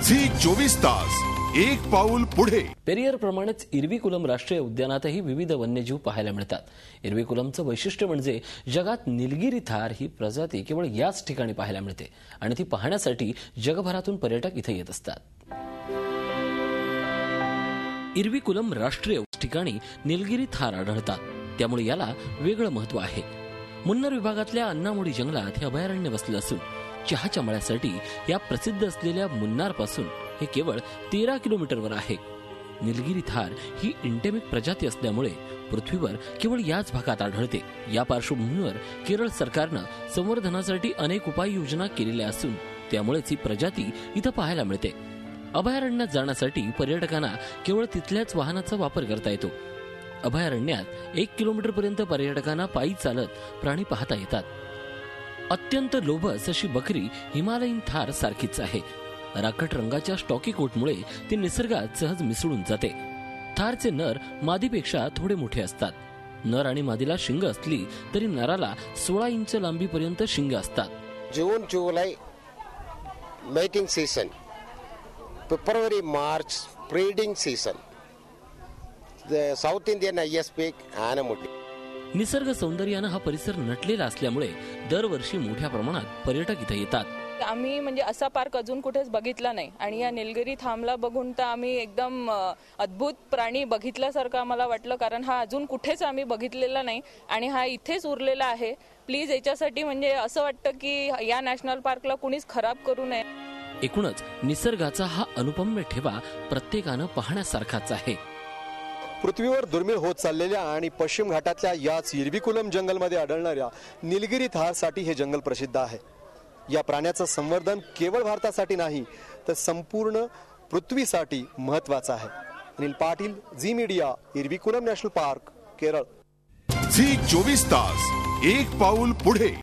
Zee 24 तास एक पाऊल पुढे। पेरियर प्रमाणेच इरविकुलम राष्ट्रीय उद्यानातही विविध वन्यजीव पाहायला मिळतात। इरविकुलमचं वैशिष्ट्य म्हणजे जगात निलगिरी थार ही प्रजाती केवळ याच ठिकाणी पाहायला मिळते आणि ती पाहण्यासाठी जगभरातून पर्यटक इथे येत असतात। इरविकुलम राष्ट्रीय ठिकाणी निलगिरी थार आढळतात, त्यामुळे याला वेगळं महत्त्व आहे। मुन्नार विभागातल्या अन्नामुडी जंगलात हे अभयारण्य वसलं असून चहाच्या मळ्यासाठी या प्रसिद्ध असलेल्या मुन्नार पासून हे केवळ 13 किलोमीटरवर आहे। निलगिरी थार ही इंडेमिक प्रजाती असल्यामुळे पृथ्वीवर केवळ याच भागात आढळते। या पार्श्वभूमीवर केरळ सरकारनं संवर्धनासाठी अनेक उपाययोजना केलेल्या असून त्यामुळेच ही प्रजाती इथं पाहायला मिळते। अभयारण्यात जाण्यासाठी पर्यटकांना केवळ तिथल्याच वाहनाचा वापर करता येतो। अभयारण्यात 1 किलोमीटरपर्यंत पर्यटकांना पायी चालत प्राणी पाहता येतात। अत्यंत लोभस अशी बकरी हिमालयीन थार सारखीच आहे। राखट रंगाच्या स्टॉकी कोटमुळे ती निसर्गात सहज मिसळून जाते। थारचे नर मादीपेक्षा थोडे मोठे असतात। नर आणि मादीला शिंग असली तरी नराला 16 इंच लांबीपर्यंत शिंग असतात। जून जुलै मेटिंग सीजन, फेब्रुवारी मार्च breeding season, south Indian highest peak Anamudi. निसर्ग सौंदर्यानं हा परिसर नटलेला असल्यामुळे दरवर्षी मोठ्या प्रमाणात पर्यटक इथे येतात। आम्ही म्हणजे असा पार्क अजून कुठेच बघितला नाही आणि या निलगिरी थांबला बघून तर आम्ही एकदम अद्भुत प्राणी बघितल्यासारखं आम्हाला वाटलं, कारण हा अजून कुठेच आम्ही बघितलेला नाही आणि हा इथेच उरलेला आहे। प्लीज याच्यासाठी म्हणजे असं वाटतं की या नॅशनल पार्कला कुणीच खराब करू नये। एकूणच निसर्गाचा हा अनुपम्य ठेवा प्रत्येकानं पाहण्यासारखाच आहे। पृथ्वीवर दुर्मिळ होत चाललेल्या आणि पश्चिम घाटातल्या याच इरविकुलम जंगलमध्ये आढळणाऱ्या निलगिरी थारसाठी हे जंगल प्रसिद्ध आहे। या प्राण्याचं संवर्धन केवळ भारतासाठी नाही तर संपूर्ण पृथ्वीसाठी महत्त्वाचं आहे। Anil Patil, Zee media, Eravikulam national park, Kerala. Zee 24 तास एक पाऊल पुढे।